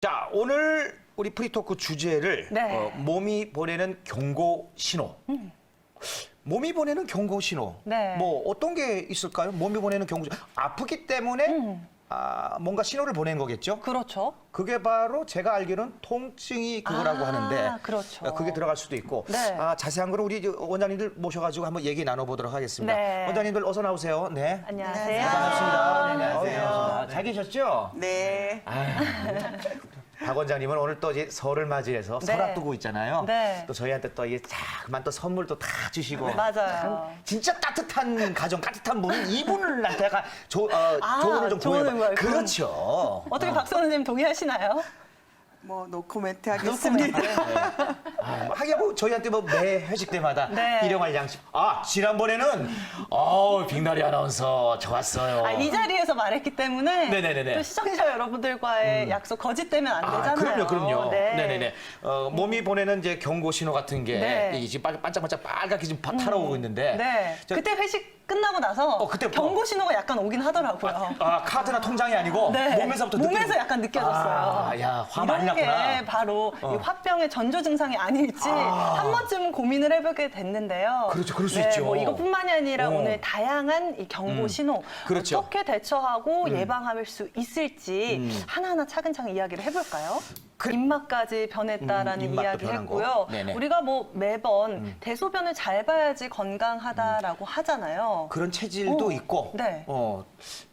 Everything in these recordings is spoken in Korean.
자, 오늘 우리 프리토크 주제를 네. 몸이 보내는 경고 신호. 몸이 보내는 경고 신호. 네. 뭐 어떤 게 있을까요? 몸이 보내는 경고 신호. 아프기 때문에 뭔가 신호를 보낸 거겠죠? 그렇죠. 그게 바로 제가 알기로는 통증이 그거라고 하는데 그렇죠. 그게 들어갈 수도 있고 네. 자세한 거는 우리 원장님들 모셔가지고 한번 얘기 나눠보도록 하겠습니다. 네. 원장님들 어서 나오세요. 네. 안녕하세요. 반갑습니다. 네, 안녕하세요. 잘 계셨죠? 네. 박 원장님은 오늘 또 이제 설을 맞이해서 네. 설 앞두고 있잖아요. 네. 또 저희한테 또 이게 자그만 또 선물도 다 주시고. 맞아요. 진짜 따뜻한 가정, 따뜻한 분은 이분을 나한테 약간 조언을 좀 조언을 구해봐. 구해봐. 그렇죠. 어떻게 박선우 선생님 동의하시나요? 뭐 노코멘트 하겠습니다. 하긴 뭐 저희한테 뭐 매 회식 때마다 네. 일용할 양식. 지난번에는 빅나리 아나운서 좋았어요. 이 자리에서 말했기 때문에 네네네네. 또 시청자 여러분들과의 약속 거짓되면 안 되잖아요. 그럼요. 네. 네네네. 몸이 보내는 이제 경고 신호 같은 게 네. 이게 지금 반짝반짝 빨갛게 지금 타러오고 있는데. 네. 저- 그때 회식 끝나고 나서 그때부터. 경고 신호가 약간 오긴 하더라고요. 카드나 통장이 아니고 네. 몸에서부터 몸에서 약간 느껴졌어요. 야, 화 많이 이런 났구나. 게 바로 이 화병의 전조 증상이 아닐지 한 번쯤은 고민을 해보게 됐는데요. 그렇죠. 그럴 수 있죠. 뭐 이것뿐만이 아니라 어. 오늘 다양한 이 경고 신호 그렇죠. 어떻게 대처하고 예방할 수 있을지 하나하나 차근차근 이야기를 해볼까요? 입맛까지 변했다라는 입맛도 이야기 변한 거. 했고요. 네네. 우리가 뭐 매번 대소변을 잘 봐야지 건강하다라고 하잖아요. 그런 체질도 있고. 네.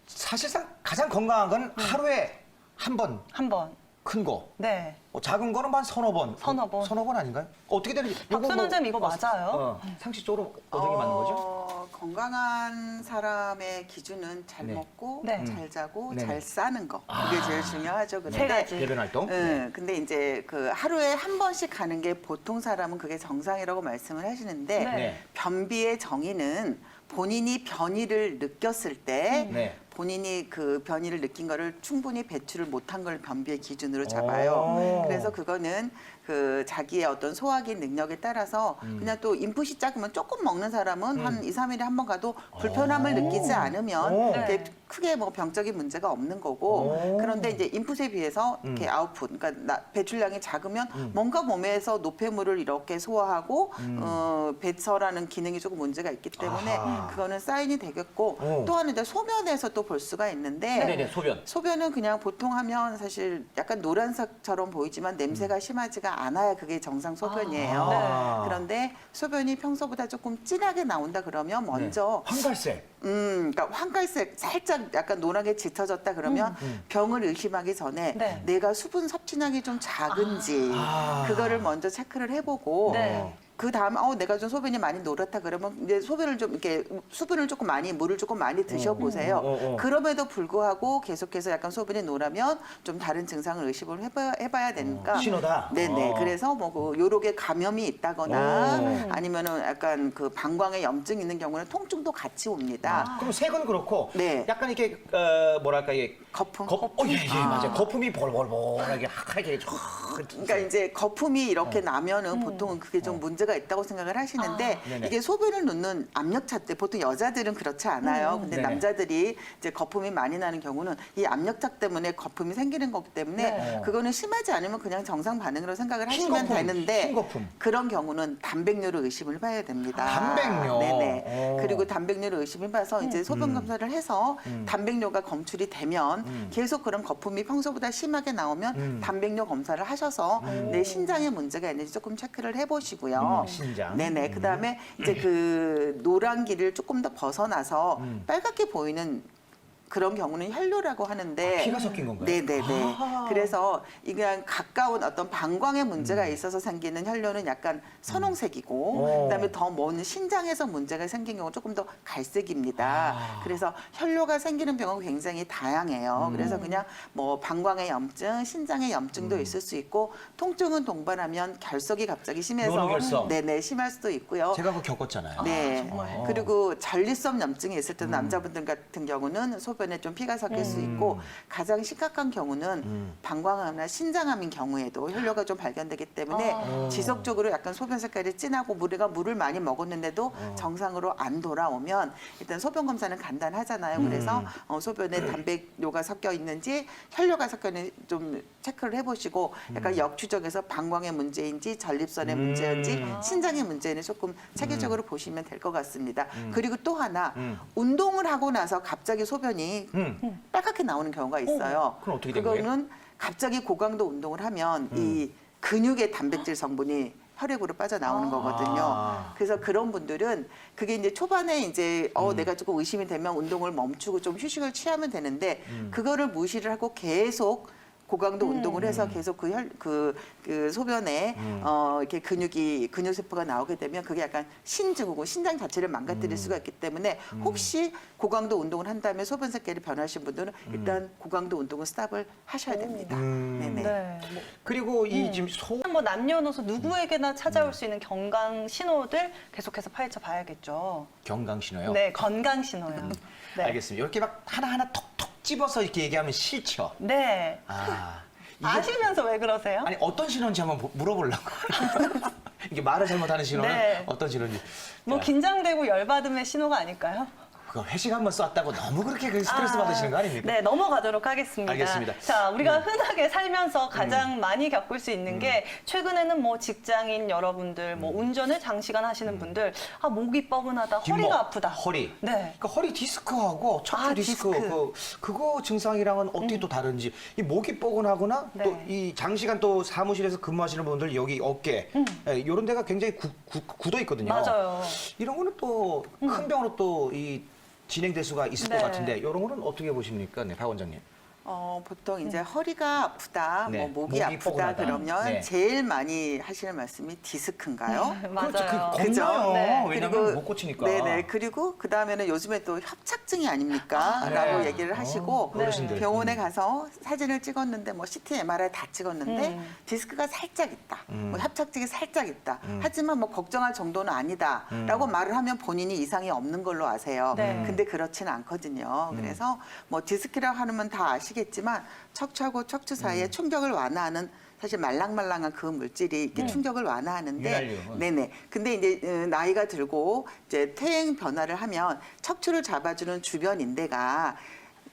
사실상 가장 건강한 건 하루에 한 번 한번. 큰 거. 네. 작은 거는 한 서너 번. 서너 번. 서너 번 아닌가요? 어떻게 되는지. 박선우 원장님 이거 맞아요? 상식적으로 어떤 게 맞는 거죠? 건강한 사람의 기준은 잘 네. 먹고, 네. 잘 자고, 네네. 잘 싸는 거. 그게 제일 중요하죠. 근데 세 가지. 배변 활동. 근데 이제 그 하루에 한 번씩 가는 게 보통 사람은 그게 정상이라고 말씀을 하시는데 네. 변비의 정의는 본인이 변이를 느꼈을 때 네. 본인이 그 변이를 느낀 거를 충분히 배출을 못한 걸 변비의 기준으로 잡아요. 오. 그래서 그거는 그 자기의 어떤 소화기 능력에 따라서 그냥 또 인풋이 작으면 조금 먹는 사람은 한 2, 3일에 한 번 가도 불편함을 느끼지 않으면 오. 이렇게 네. 크게 뭐 병적인 문제가 없는 거고 그런데 이제 인풋에 비해서 이렇게 아웃풋, 그러니까 배출량이 작으면 뭔가 몸에서 노폐물을 이렇게 소화하고 배설하는 기능이 조금 문제가 있기 때문에 아하. 그거는 사인이 되겠고 오. 또 하나 이제 소변에서 또 볼 수가 있는데 네네, 소변. 소변은 그냥 보통 하면 사실 약간 노란색처럼 보이지만 냄새가 심하지가 않아야 그게 정상 소변이에요. 아. 그런데 소변이 평소보다 조금 진하게 나온다 그러면 먼저 황갈색. 그러니까 황갈색 살짝 약간 노랗게 짙어졌다 그러면 병을 의심하기 전에 네. 내가 수분 섭취량이 좀 작은지 그거를 먼저 체크를 해보고 네. 그 다음 내가 좀 소변이 많이 노랗다 그러면 이제 소변을 좀 이렇게 수분을 조금 많이 물을 조금 많이 드셔보세요. 그럼에도 불구하고 계속해서 약간 소변이 노라면 좀 다른 증상을 의심을 해봐야 되니까 신호다. 네네. 그래서 뭐 요렇게 감염이 있다거나 오. 아니면은 약간 그 방광에 염증이 있는 경우는 통증도 같이 옵니다. 그럼 색은 그렇고 네. 약간 이렇게 뭐랄까 이게 거품. 예, 맞아요. 거품이 볼볼볼하게 하얗게 그러니까 이제 거품이 이렇게 나면은 보통은 그게 좀 문제가 있다고 생각을 하시는데 네네. 이게 소변을 놓는 압력차 때 보통 여자들은 그렇지 않아요. 근데 네네. 남자들이 이제 거품이 많이 나는 경우는 이 압력차 때문에 거품이 생기는 거기 때문에 네. 그거는 심하지 않으면 그냥 정상 반응으로 생각을 흰 하시면 거품, 되는데 흰 거품. 그런 경우는 단백뇨를 의심을 해봐야 됩니다. 단백뇨? 네네. 오. 그리고 단백뇨를 의심해봐서 이제 소변 검사를 해서 단백뇨가 검출이 되면 계속 그런 거품이 평소보다 심하게 나오면 단백뇨 검사를 하셔서 내 신장에 문제가 있는지 조금 체크를 해보시고요. 신장. 네네. 그다음에 이제 그 노란기를 조금 더 벗어나서 빨갛게 보이는 그런 경우는 혈뇨라고 하는데 피가 섞인 건가요? 네네네. 그래서 이게 가까운 어떤 방광에 문제가 있어서 생기는 혈뇨는 약간 선홍색이고 그다음에 더 먼 신장에서 문제가 생긴 경우 조금 더 갈색입니다. 그래서 혈뇨가 생기는 병은 굉장히 다양해요. 그래서 그냥 뭐 방광의 염증, 신장의 염증도 있을 수 있고 통증은 동반하면 결석이 갑자기 심해서 노루결석. 네네 심할 수도 있고요. 제가 그거 겪었잖아요. 네. 정말. 그리고 전립선 염증이 있을 때 남자분들 같은 경우는 소변이 소변에 좀 피가 섞일 수 있고 가장 심각한 경우는 방광암이나 신장암인 경우에도 혈뇨가 좀 발견되기 때문에 지속적으로 약간 소변 색깔이 진하고 우리가 물을 많이 먹었는데도 정상으로 안 돌아오면 일단 소변 검사는 간단하잖아요. 그래서 소변에 단백뇨가 섞여 있는지 혈뇨가 섞여 있는지 좀 체크를 해보시고 약간 역추적에서 방광의 문제인지 전립선의 문제인지 신장의 문제인지 조금 체계적으로 보시면 될 것 같습니다. 그리고 또 하나 운동을 하고 나서 갑자기 소변이 빨갛게 나오는 경우가 있어요. 그럼 어떻게 된 거예요? 그거는 갑자기 고강도 운동을 하면 이 근육의 단백질 성분이 혈액으로 빠져나오는 거거든요. 그래서 그런 분들은 그게 이제 초반에 이제 내가 조금 의심이 되면 운동을 멈추고 좀 휴식을 취하면 되는데 그거를 무시를 하고 계속 고강도 운동을 해서 계속 그 소변에 이렇게 근육세포가 나오게 되면 그게 약간 신증후군, 신장 자체를 망가뜨릴 수가 있기 때문에 혹시 고강도 운동을 한 다음에 소변 색깔이 변하신 분들은 일단 고강도 운동은 스탑을 하셔야 됩니다. 네네. 네. 그리고 이 지금 뭐 남녀노소 누구에게나 찾아올 수 있는 건강 신호들 계속해서 파헤쳐 봐야겠죠. 경강 신호요? 네, 건강 신호요. 네. 알겠습니다. 이렇게 막 하나하나 톡톡 집어서 이렇게 얘기하면 싫죠. 네. 이게 아시면서 왜 그러세요? 아니 어떤 신호인지 한번 물어보려고. 이게 말을 잘못하는 신호는 네. 어떤 신호인지. 뭐 자, 긴장되고 열받음의 신호가 아닐까요? 그거 회식 한번 쐈다고 너무 그렇게 그 스트레스 받으시는 거 아닙니까? 네, 넘어가도록 하겠습니다. 알겠습니다. 자, 우리가 흔하게 살면서 가장 많이 겪을 수 있는 게 최근에는 뭐 직장인 여러분들, 뭐 운전을 장시간 하시는 분들, 목이 뻐근하다, 뒷목, 허리가 아프다. 허리. 네. 그러니까 허리 디스크하고 척추 디스크, 디스크. 그거 증상이랑은 어떻게 또 다른지. 이 목이 뻐근하거나 네. 또 이 장시간 또 사무실에서 근무하시는 분들 여기 어깨 이런 데가 굉장히 굳어 있거든요. 맞아요. 이런 거는 또 큰 병으로 또 이 진행될 수가 있을 네. 것 같은데 이런 거는 어떻게 보십니까, 네, 박 원장님? 보통 이제 허리가 아프다, 네, 뭐 목이 목이 아프다 뻐근하다. 그러면 네. 제일 많이 하시는 말씀이 디스크인가요? 맞아요. 그렇죠. 그죠? 겁나요. 네. 왜냐면 못 고치니까. 네네. 그리고 그 다음에는 요즘에 또 협착증이 아닙니까? 네. 라고 얘기를 하시고 어르신들. 병원에 가서 사진을 찍었는데 뭐 CT, MRI 다 찍었는데 디스크가 살짝 있다. 뭐 협착증이 살짝 있다. 하지만 뭐 걱정할 정도는 아니다. 라고 말을 하면 본인이 이상이 없는 걸로 아세요. 네. 근데 그렇지는 않거든요. 그래서 뭐 디스크라고 하면 다 아시겠지만 척추하고 척추 사이에 충격을 완화하는 사실 말랑말랑한 그 물질이 이렇게 충격을 완화하는데, 윤활유. 네네. 근데 이제 나이가 들고 이제 퇴행 변화를 하면 척추를 잡아주는 주변 인대가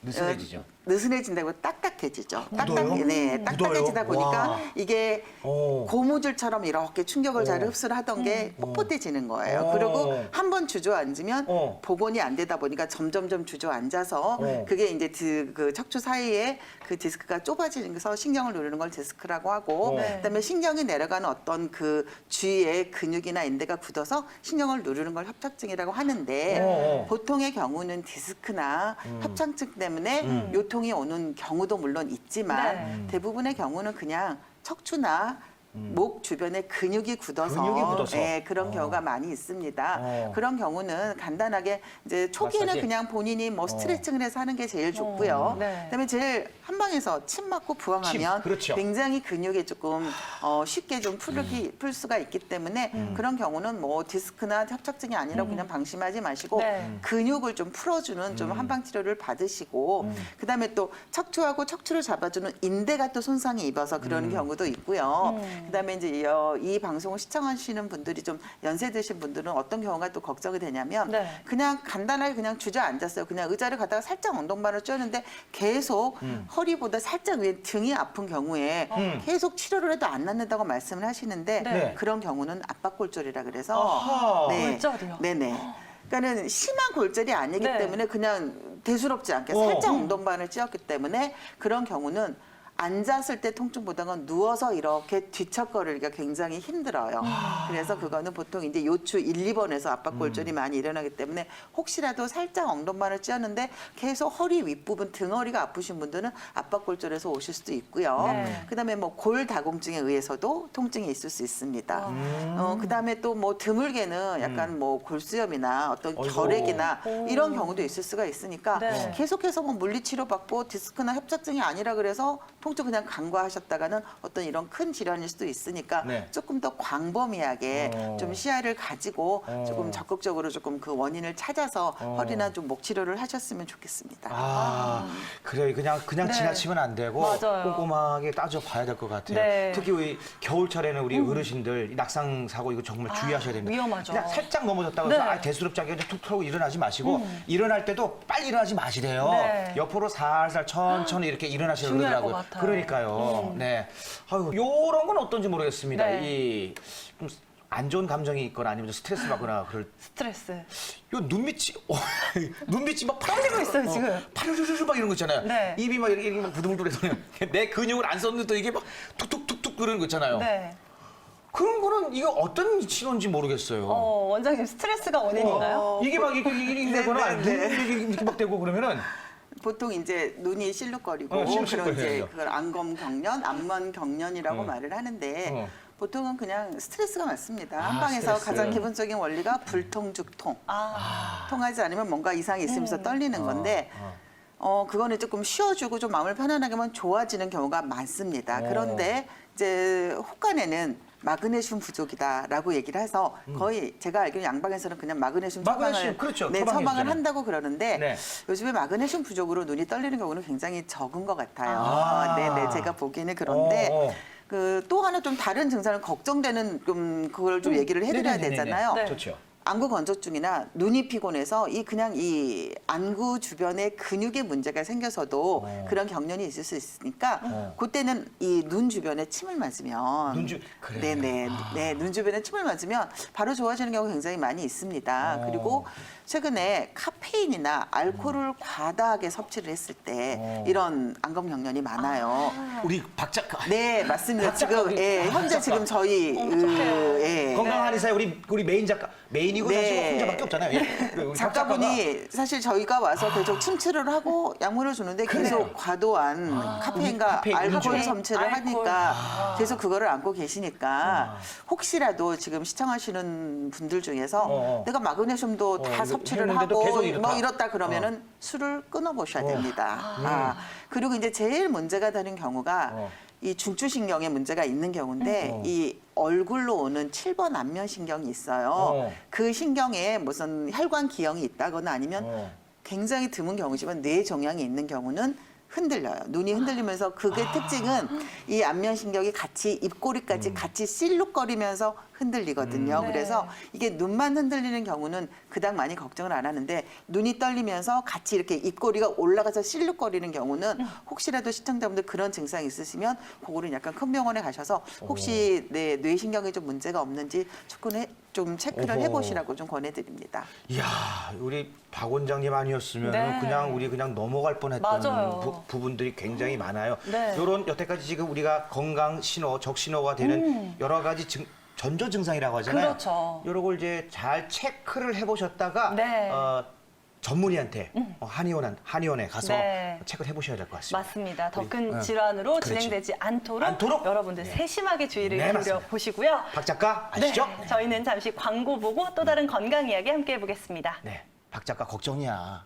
느슨해지죠. 느슨해진다고 딱딱해지죠. 굳어요? 네, 딱딱해지다 굳어요? 보니까 와. 이게 오. 고무줄처럼 이렇게 충격을 잘 오. 흡수를 하던 게 뻣뻣해지는 거예요. 오. 그리고 한 번 주저앉으면 오. 복원이 안 되다 보니까 점점점 주저앉아서 오. 그게 이제 그 척추 사이에 그 디스크가 좁아지면서 신경을 누르는 걸 디스크라고 하고 네. 그다음에 신경이 내려가는 어떤 그 주위에 근육이나 인대가 굳어서 신경을 누르는 걸 협착증이라고 하는데 오. 보통의 경우는 디스크나 협착증 때문에 요통이 오는 경우도 물론 있지만 네. 대부분의 경우는 그냥 척추나 목 주변에 근육이 굳어서, 근육이 굳어서. 예, 그런 경우가 많이 있습니다. 그런 경우는 간단하게 이제 초기에는 마사지? 그냥 본인이 뭐 스트레칭을 해서 하는 게 제일 좋고요. 네. 그다음에 제일 한방에서 침 맞고 부항하면 침, 그렇죠. 굉장히 근육이 조금 쉽게 좀 풀 수가 있기 때문에 그런 경우는 뭐 디스크나 협착증이 아니라 그냥 방심하지 마시고 네. 근육을 좀 풀어주는 좀 한방 치료를 받으시고 그다음에 또 척추하고 척추를 잡아주는 인대가 또 손상이 입어서 그러는 경우도 있고요. 그다음에 이제 이 방송을 시청하시는 분들이 좀 연세 드신 분들은 어떤 경우가 또 걱정이 되냐면 네. 그냥 간단하게 그냥 주저앉았어요. 그냥 의자를 갖다가 살짝 엉덩방을 쬐는데 계속 허리보다 살짝 위에 등이 아픈 경우에 계속 치료를 해도 안 낫는다고 말씀을 하시는데 네. 그런 경우는 압박골절이라 그래서 아하. 골절이요? 네네. 그러니까는 심한 골절이 아니기 네. 때문에 그냥 대수롭지 않게 살짝 엉덩방을 찧었기 때문에 그런 경우는 앉았을 때 통증보다는 누워서 이렇게 뒤척거리기가 굉장히 힘들어요. 그래서 그거는 보통 이제 요추 1, 2번에서 압박골절이 많이 일어나기 때문에 혹시라도 살짝 엉덩방을 찧었는데 계속 허리 윗부분 등허리가 아프신 분들은 압박골절에서 오실 수도 있고요. 네. 그다음에 뭐 골다공증에 의해서도 통증이 있을 수 있습니다. 그다음에 또 뭐 드물게는 약간 뭐 골수염이나 어떤 어이구. 결핵이나 이런 경우도 있을 수가 있으니까 네. 계속해서 뭐 물리치료 받고 디스크나 협착증이 아니라 그래서 통증이 통증 그냥 간과하셨다가는 어떤 이런 큰 질환일 수도 있으니까 네. 조금 더 광범위하게 좀 시야를 가지고 조금 적극적으로 조금 그 원인을 찾아서 허리나 좀 목 치료를 하셨으면 좋겠습니다. 그래 그냥 네. 지나치면 안 되고 맞아요. 꼼꼼하게 따져봐야 될 것 같아요. 네. 특히 우리 겨울철에는 우리 어르신들 이 낙상 사고 이거 정말 주의하셔야 됩니다. 위험하죠. 그냥 살짝 넘어졌다고 해서 네. 대수롭지 않게 툭 털고 일어나지 마시고 일어날 때도 빨리 일어나지 마시래요. 네. 옆으로 살살 천천히 이렇게 일어나시라고 중요할 그러더라고요. 것 같아요. 그러니까요. 네. 아유, 요런 건 어떤지 모르겠습니다. 네. 이 좀 안 좋은 감정이 있거나 아니면 좀 스트레스 받거나 그럴 스트레스. 요 눈밑이 눈밑이 막 떨리고 있어요, 지금. 파르르르 막 이런 거 있잖아요. 네. 입이 막 이렇게 막 부들부들해서 내 근육을 안 썼는데 이게 막 툭툭툭툭 그러는 거 있잖아요. 네. 그런 거는 이거 어떤 신호인지 모르겠어요. 원장님 스트레스가 원인인가요? 이게 막 이게 되거나 네, 네, 네. 이렇게 막 되고 그러면은 보통 이제 눈이 실룩거리고 그리고 이제 실룩거려요. 그걸 안검 경련, 안면 경련이라고 말을 하는데 보통은 그냥 스트레스가 많습니다. 한방에서 스트레스. 가장 기본적인 원리가 불통죽통. 통하지 않으면 뭔가 이상이 있으면서 떨리는 건데 그거는 조금 쉬어주고 좀 마음을 편안하게 하면 좋아지는 경우가 많습니다. 그런데 이제 혹간에는 마그네슘 부족이다라고 얘기를 해서 거의 제가 알기로 양방에서는 그냥 마그네슘 처방을 그렇죠. 네, 처방해 처방을 주잖아요. 한다고 그러는데 네. 요즘에 마그네슘 부족으로 눈이 떨리는 경우는 굉장히 적은 것 같아요. 네네 제가 보기에는 그런데 그 또 하나 좀 다른 증상을 걱정되는 좀 그걸 좀 얘기를 해드려야 네네네네네. 되잖아요. 네. 좋죠. 안구 건조증이나 눈이 피곤해서 그냥 이 안구 주변에 근육에 문제가 생겨서도 그런 경련이 있을 수 있으니까 그때는 이 눈 주변에 침을 맞으면 그래요. 네네 네, 눈 주변에 침을 맞으면 바로 좋아지는 경우가 굉장히 많이 있습니다. 그리고 최근에 카페인이나 알코올을 과다하게 섭취를 했을 때 이런 안검 경련이 많아요. 우리 박 작가 네 맞습니다. 지금 작가, 예, 현재 지금 저희 예. 건강한 의사의 우리 메인 작가 메인이고 네. 사실 혼자밖에 없잖아요. 우리 박 작가가 작가분이 사실 저희가 와서 계속 침치를 하고 약물을 주는데 계속 과도한 카페인과 카페인, 알코올 그렇죠. 섭취를 알코올. 하니까 계속 그거를 안고 계시니까 혹시라도 지금 시청하시는 분들 중에서 내가 마그네슘도 다 이거 섭취를 했는데도 하고 계속 이렇다. 뭐 이렇다 그러면은 술을 끊어보셔야 됩니다. 그리고 이제 제일 문제가 되는 경우가 이 중추신경에 문제가 있는 경우인데 이 얼굴로 오는 7번 안면신경이 있어요. 그 신경에 무슨 혈관 기형이 있다거나 아니면 굉장히 드문 경우지만 뇌 종양이 있는 경우는 흔들려요. 눈이 흔들리면서 그게 특징은 이 안면신경이 같이 입꼬리까지 같이 실룩거리면서 흔들리거든요. 네. 그래서 이게 눈만 흔들리는 경우는 그닥 많이 걱정을 안 하는데 눈이 떨리면서 같이 이렇게 입꼬리가 올라가서 실룩거리는 경우는 혹시라도 시청자분들 그런 증상이 있으시면 그거는 약간 큰 병원에 가셔서 혹시 내 뇌신경에 좀 문제가 없는지 좀 체크를 어허. 해보시라고 좀 권해드립니다. 이야, 우리 박 원장님 아니었으면 네. 그냥 넘어갈 뻔했던 맞아요. 부분들이 굉장히 많아요. 네. 이런 여태까지 지금 우리가 건강 신호, 적신호가 되는 여러 가지 전조 증상이라고 하잖아요. 그렇죠. 이런 걸 이제 잘 체크를 해보셨다가 네. 전문의한테 한의원에 가서 네. 체크를 해보셔야 될 것 같습니다. 맞습니다. 더 큰 우리, 질환으로 그렇지. 진행되지 않도록 네. 여러분들 세심하게 주의를 네, 기울여 맞습니다. 보시고요. 박 작가 아시죠? 네, 저희는 잠시 광고 보고 또 다른 건강 이야기 함께 해보겠습니다. 네, 박 작가 걱정이야.